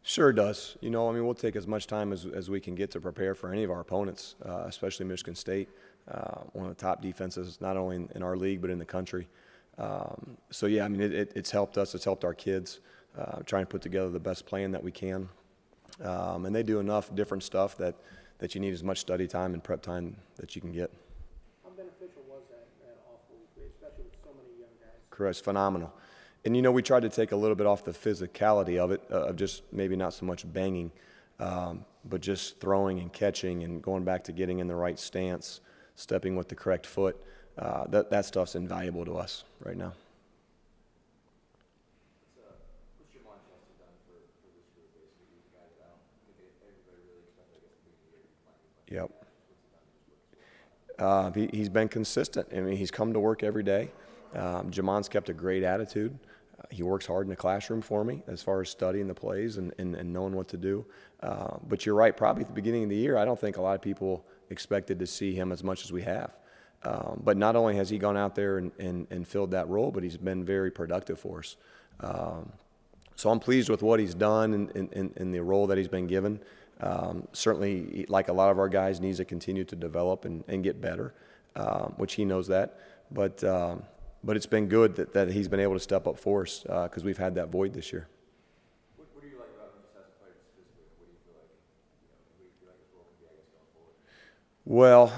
Sure does. You know, I mean, we'll take as much time as we can get to prepare for any of our opponents, especially Michigan State, one of the top defenses, not only in our league, but in the country. So, yeah, I mean, it's helped us. It's helped our kids try and put together the best plan that we can. And they do enough different stuff that you need as much study time and prep time that you can get. How beneficial was that awful week, especially with so many young guys? Correct, phenomenal. And, you know, we tried to take a little bit off the physicality of it, of just maybe not so much banging, but just throwing and catching and going back to getting in the right stance, stepping with the correct foot. That stuff's invaluable to us right now. What's Jamon Chester done for this group, basically? These guys out. I think everybody really expected, I guess, the beginning of the year he might be playing. He's been consistent. I mean, he's come to work every day. Jamon's kept a great attitude. He works hard in the classroom for me as far as studying the plays and knowing what to do. But you're right, probably at the beginning of the year, I don't think a lot of people expected to see him as much as we have. But not only has he gone out there and filled that role, but he's been very productive for us. So I'm pleased with what he's done in the role that he's been given. Certainly, like a lot of our guys, needs to continue to develop and get better, which he knows that. But it's been good that he's been able to step up for us because we've had that void this year. What do you like about him just as a player, just physically? What do you feel like, what do you feel like his role can be, I guess, going forward? Well,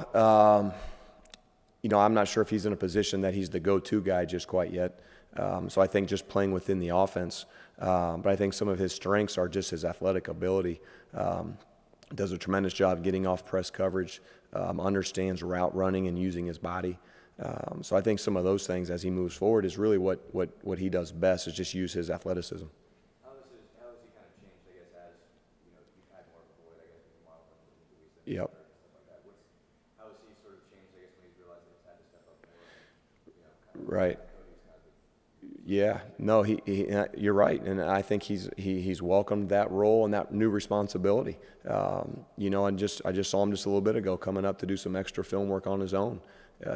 you know, I'm not sure if he's in a position that he's the go-to guy just quite yet. So I think just playing within the offense. But I think some of his strengths are just his athletic ability. Does a tremendous job getting off press coverage, understands route running and using his body. So I think some of those things as he moves forward is really what he does best, is just use his athleticism. How has he kind of changed, I guess, as you've had more of a void, I guess, with Wild and Yep. stuff like that? How has he sort of changed, I guess, when he's realized that he's had to step up more? Kind of Right. Cody's kind of Yeah, no, you're right, and I think he's welcomed that role and that new responsibility. You know, and I just saw him just a little bit ago coming up to do some extra film work on his own,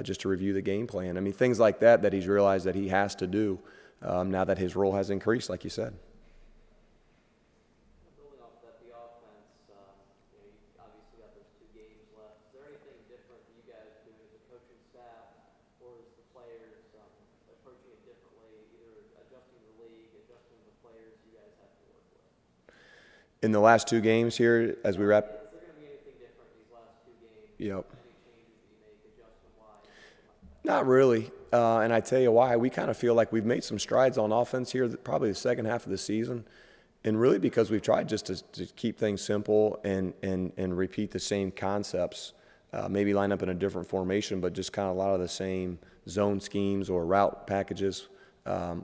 just to review the game plan. I mean, things like that he's realized that he has to do now that his role has increased, like you said. Building off that, the offense, you obviously got those 2 games left. Is there anything different that you guys do as a coaching staff, or is the players approaching it differently, either adjusting the league, adjusting the players you guys have to work with? In the last 2 games here, as we wrap. Is there going to be anything different these last 2 games? Yep. Any changes that you make, adjustment-wise, something like that? Not really, and I tell you why. We kind of feel like we've made some strides on offense here, probably the second half of the season, and really because we've tried just to keep things simple and repeat the same concepts, maybe line up in a different formation, but just kind of a lot of the same zone schemes or route packages,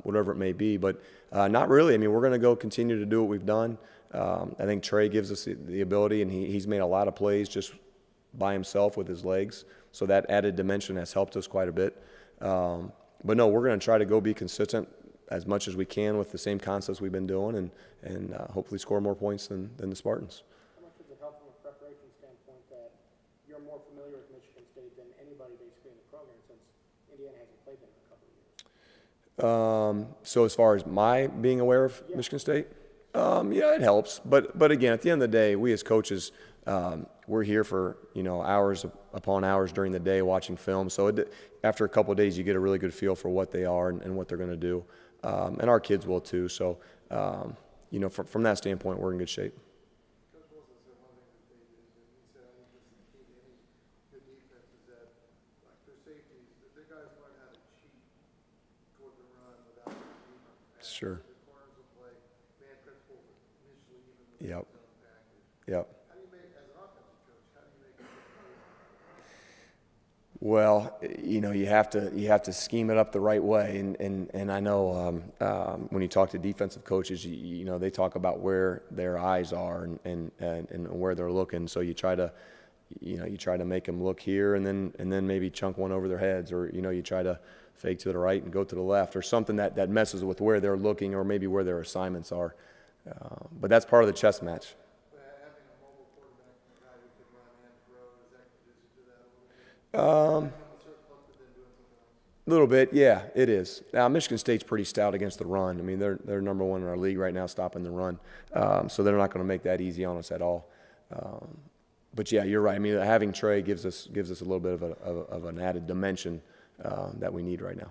whatever it may be. But not really. I mean, we're going to go continue to do what we've done. I think Trey gives us the ability, and he's made a lot of plays just by himself with his legs. So that added dimension has helped us quite a bit. But no, we're going to try to go be consistent as much as we can with the same concepts we've been doing and hopefully score more points than the Spartans. How much does it help from a preparation standpoint that you're more familiar with Michigan State than anybody basically in the program, since Indiana hasn't played them in a couple of years? So as far as my being aware of Michigan State, yeah, it helps. But again, at the end of the day, we as coaches, we're here for hours upon hours during the day watching film. So after a couple of days, you get a really good feel for what they are and what they're going to do, and our kids will too. So from that standpoint, we're in good shape. Coach Wilson said one thing that they did, and he said, I think this is the key to any good defense, is that, like, their safeties, that their guys learn how to cheat toward the run without the defense. Sure. The corners will play man principle initially, even with the Yep. zone package. Yep. How do you make, as an offensive coach, how do you make it? Well, you have to scheme it up the right way, and I know when you talk to defensive coaches, they talk about where their eyes are and where they're looking. So you try to make them look here, and then maybe chunk one over their heads, or you try to fake to the right and go to the left, or something that messes with where they're looking, or maybe where their assignments are. But that's part of the chess match. But having a mobile quarterback and a guy who can run and throw, is that conducive to that a little bit? A little bit, yeah, it is. Now, Michigan State's pretty stout against the run. I mean, they're number one in our league right now, stopping the run. So they're not going to make that easy on us at all. But yeah, you're right. I mean, having Trey gives us a little bit of an added dimension that we need right now.